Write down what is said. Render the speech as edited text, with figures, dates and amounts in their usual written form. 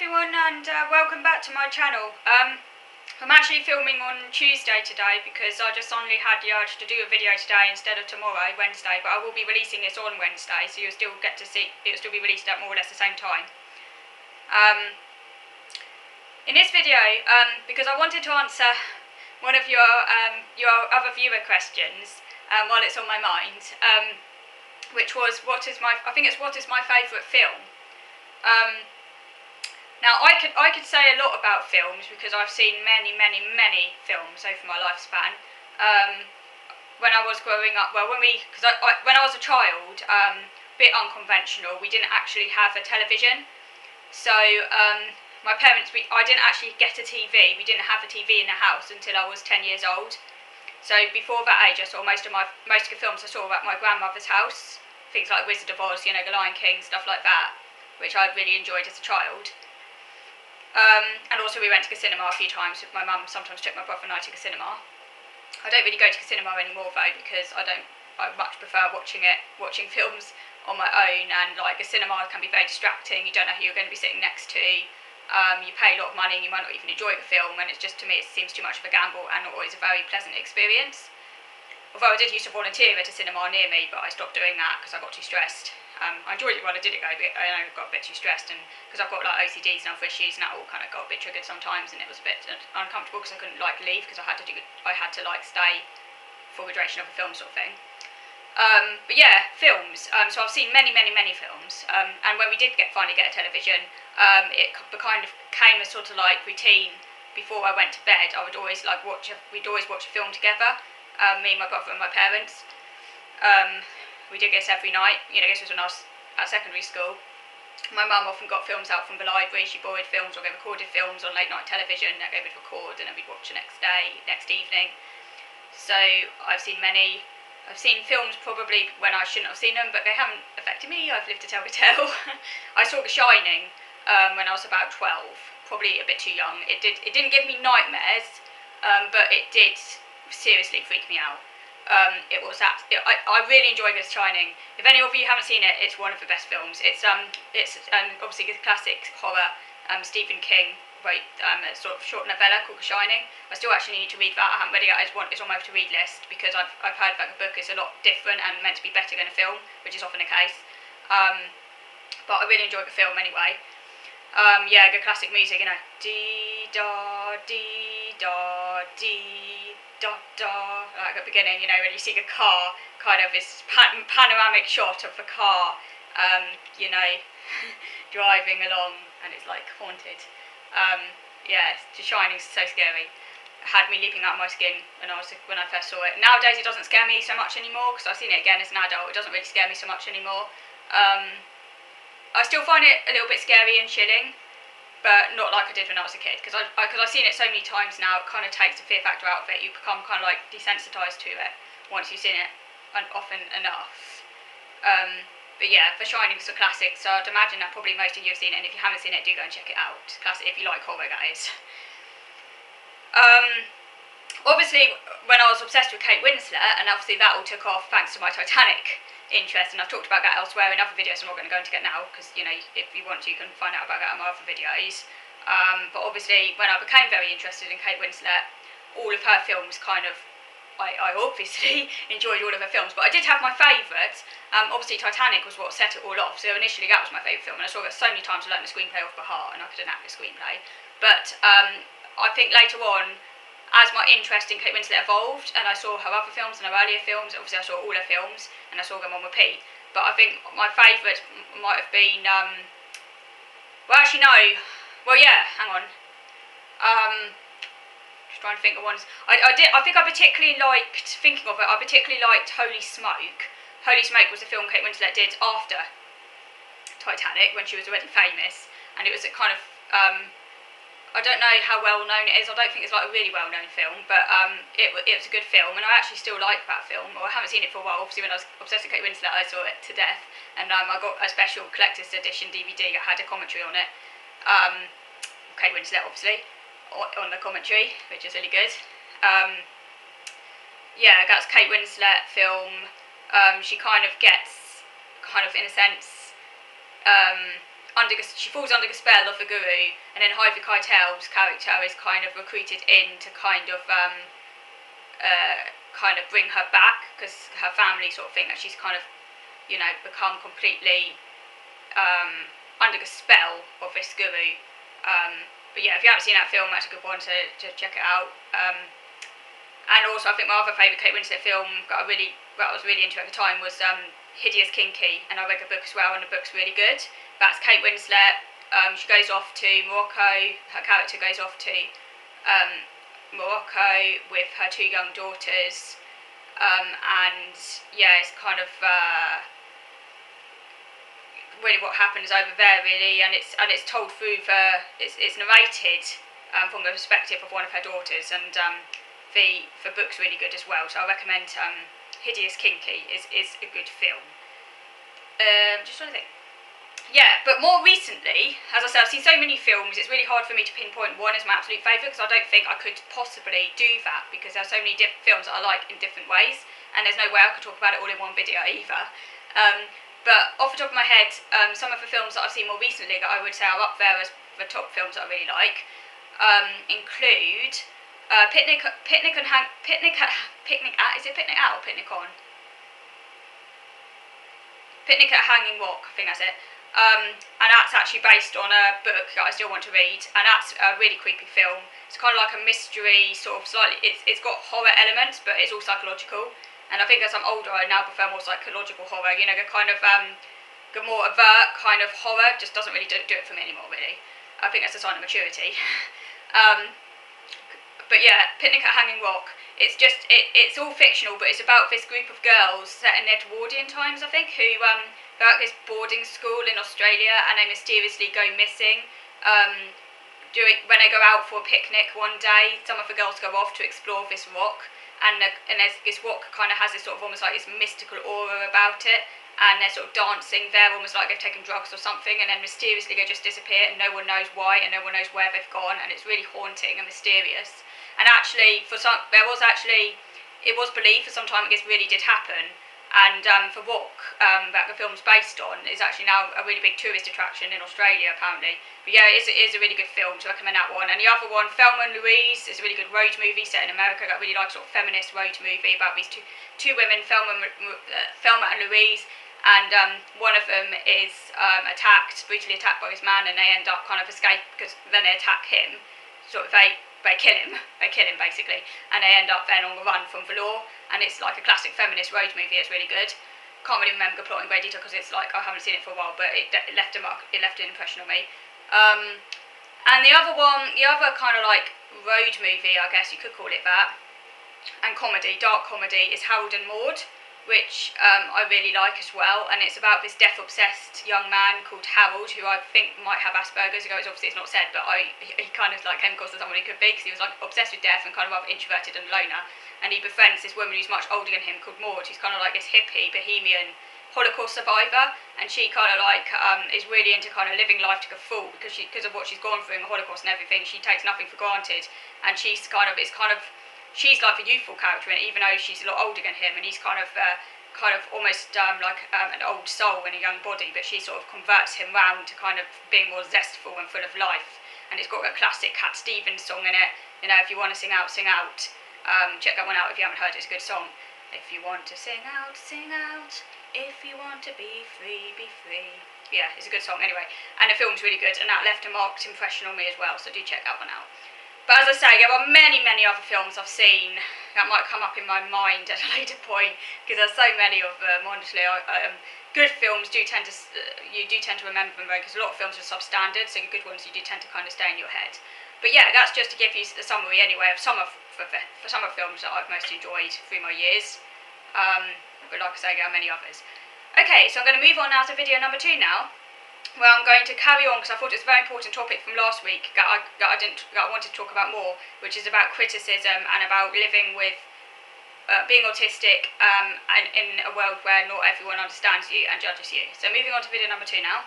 everyone, and welcome back to my channel. I'm actually filming on Tuesday today because I just suddenly had the urge to do a video today instead of tomorrow, Wednesday, but I will be releasing this on Wednesday, so you'll still get to see, it'll still be released at more or less the same time. In this video, because I wanted to answer one of your other viewer questions while it's on my mind, which was what is my favourite film? Now, I could say a lot about films because I've seen many films over my lifespan. When I was growing up, when I was a child, a bit unconventional, we didn't actually have a television. So my parents, I didn't actually get a TV. We didn't have a TV in the house until I was 10 years old. So before that age, I saw most of the films I saw at my grandmother's house. Things like Wizard of Oz, The Lion King, stuff like that, which I really enjoyed as a child. And also we went to the cinema a few times. My mum sometimes took my brother and I to the cinema. I don't really go to the cinema anymore though, because I much prefer watching films on my own, and like a cinema can be very distracting. You don't know who you're going to be sitting next to. You pay a lot of money and you might not even enjoy the film, and it's just, to me, it seems too much of a gamble and not always a very pleasant experience. Although I did used to volunteer at a cinema near me, but I stopped doing that because I got too stressed. I enjoyed it while I did it, but I got a bit too stressed, and because I've got like OCDs and other issues, and that all kind of got a bit triggered sometimes, and it was a bit uncomfortable because I couldn't like leave because I had to like stay for the duration of the film, sort of thing. But yeah, films. So I've seen many films, and when we did finally get a television, it kind of became a sort of like routine. Before I went to bed, we'd always watch a film together. Me, my brother, and my parents. We did this every night. This was when I was at secondary school. My mum often got films out from the library. She borrowed films or they recorded films on late night television that they would record, and then we'd watch the next evening. So I've seen films probably when I shouldn't have seen them, but they haven't affected me. I've lived to tell the tale. I saw The Shining when I was about 12, probably a bit too young. It didn't give me nightmares, but it did seriously freak me out. I really enjoy The Shining. If any of you haven't seen it, it's one of the best films. It's obviously a classic horror. Stephen King wrote a sort of short novella called The Shining. I still actually need to read that. I haven't read it yet. It's on my to-read list because I've heard that the book is a lot different and meant to be better than a film, which is often the case. But I really enjoyed the film anyway. Yeah, good classic music, dee da dee da dee da da, like at the beginning, when you see the car, kind of this panoramic shot of the car, driving along, and it's like haunted. Yeah, The Shining's so scary. It had me leaping out of my skin when I first saw it. Nowadays it doesn't scare me so much anymore because I've seen it again as an adult. It doesn't really scare me so much anymore. I still find it a little bit scary and chilling, but not like I did when I was a kid, because I've seen it so many times now. It kind of takes the fear factor out of it. You become kind of like desensitised to it once you've seen it often enough. But yeah, The Shining's a classic, so I'd imagine that probably most of you have seen it, and if you haven't seen it, do go and check it out. It's classic if you like horror, guys. Obviously, when I was obsessed with Kate Winslet, and obviously that all took off thanks to my Titanic interest, and I've talked about that elsewhere in other videos. I'm not going to go into it now because if you want to, you can find out about that in my other videos. But obviously, when I became very interested in Kate Winslet, all of her films I obviously enjoyed all of her films, but I did have my favourites. Obviously, Titanic was what set it all off, so initially that was my favourite film, and I saw it so many times. I learned the screenplay off by heart, and I could enact the screenplay. But I think later on, as my interest in Kate Winslet evolved, and I saw her other films and her earlier films, obviously I saw all her films, and I saw them on repeat. But I think my favourite might have been, hang on. Just trying to think of ones. I particularly liked Holy Smoke. Holy Smoke was a film Kate Winslet did after Titanic, when she was already famous, and it was a kind of, I don't know how well known it is. I don't think it's like a really well known film, but it was a good film, and I actually still like that film. Well, I haven't seen it for a while. Obviously, when I was obsessed with Kate Winslet, I saw it to death, and I got a special collector's edition DVD that had a commentary on it. Kate Winslet, obviously, on the commentary, which is really good. Yeah, that's Kate Winslet film. She kind of gets, in a sense, she falls under the spell of the guru, and then Harvey Keitel's character is kind of recruited in to kind of bring her back, because her family sort of think that she's kind of, you know, become completely under the spell of this guru. But yeah, if you haven't seen that film, that's a good one to check it out. And also, I think my other favourite Kate Winslet film that I was really into at the time was Hideous Kinky, and I read the book as well, and the book's really good. That's Kate Winslet. She goes off to Morocco. Her character goes off to Morocco with her 2 young daughters, and yeah, it's kind of really what happens over there, really, and it's told through it's narrated from the perspective of one of her daughters, and the book's really good as well. So I recommend Hideous Kinky is a good film. Just trying to think. Yeah, but more recently, as I said, I've seen so many films, it's really hard for me to pinpoint one as my absolute favourite, because I don't think I could possibly do that, because there are so many different films that I like in different ways, and there's no way I could talk about it all in one video either. But off the top of my head, some of the films that I've seen more recently that I would say are up there as the top films that I really like include Picnic at Hanging Rock, I think that's it. And that's actually based on a book that I still want to read, and that's a really creepy film. It's kind of like a mystery, sort of slightly, it's got horror elements, but it's all psychological. And I think as I'm older, I now prefer more psychological horror. You know, the kind of the more overt kind of horror just doesn't really do it for me anymore, really. I think that's a sign of maturity. But yeah, Picnic at Hanging Rock. It's all fictional, but it's about this group of girls set in Edwardian times, I think, who they're at this boarding school in Australia, and they mysteriously go missing. When they go out for a picnic one day, some of the girls go off to explore this rock, and this rock kind of has this sort of almost like this mystical aura about it, and they're sort of dancing there almost like they've taken drugs or something, and then mysteriously they just disappear, and no one knows why, and no one knows where they've gone, and it's really haunting and mysterious. And actually, it was believed for some time that this really did happen, and the rock that the film's based on is actually now a really big tourist attraction in Australia, apparently. But yeah, it is a really good film, to recommend that one. And the other one, Thelma and Louise, is a really good road movie set in America. I really like, sort of feminist road movie about these two women, Thelma and Louise, and one of them is brutally attacked by this man, and they end up kind of escape, because then they attack him, sort of they kill him basically, and they end up then on the run from the law, and it's like a classic feminist road movie. It's really good. Can't really remember the plot in great detail because it's like I haven't seen it for a while, but it left an impression on me. And the other kind of like road movie, I guess you could call it that, and dark comedy, is Harold and Maude, which I really like as well, and it's about this death-obsessed young man called Harold, who I think might have Asperger's. Obviously it's not said, but he kind of like came across as someone who could be, because he was like obsessed with death and kind of rather introverted and loner, and he befriends this woman who's much older than him called Maude, who's kind of like this hippie, bohemian Holocaust survivor, and she kind of like is really into kind of living life to the full, because of what she's gone through in the Holocaust and everything. She takes nothing for granted, and she's like the youthful character in it, even though she's a lot older than him, and he's kind of almost like an old soul in a young body, but she sort of converts him round to kind of being more zestful and full of life. And it's got a classic Cat Stevens song in it, you know, if you want to sing out, sing out. Check that one out if you haven't heard it. It's a good song. If you want to sing out, sing out. If you want to be free, be free. Yeah, it's a good song anyway, and the film's really good, and that left a marked impression on me as well, so do check that one out. But as I say, there are many, many other films I've seen that might come up in my mind at a later point, because there's so many of them. Honestly, good films you do tend to remember them, because a lot of films are substandard, so good ones you do tend to kind of stay in your head. But yeah, that's just to give you a summary anyway of some of films that I've most enjoyed through my years. But like I say, there are many others. Okay, so I'm going to move on now to video number 2 now, where I'm going to carry on, because I thought it's a very important topic from last week that I wanted to talk about more, which is about criticism and about living with being autistic and in a world where not everyone understands you and judges you. So moving on to video number 2 now.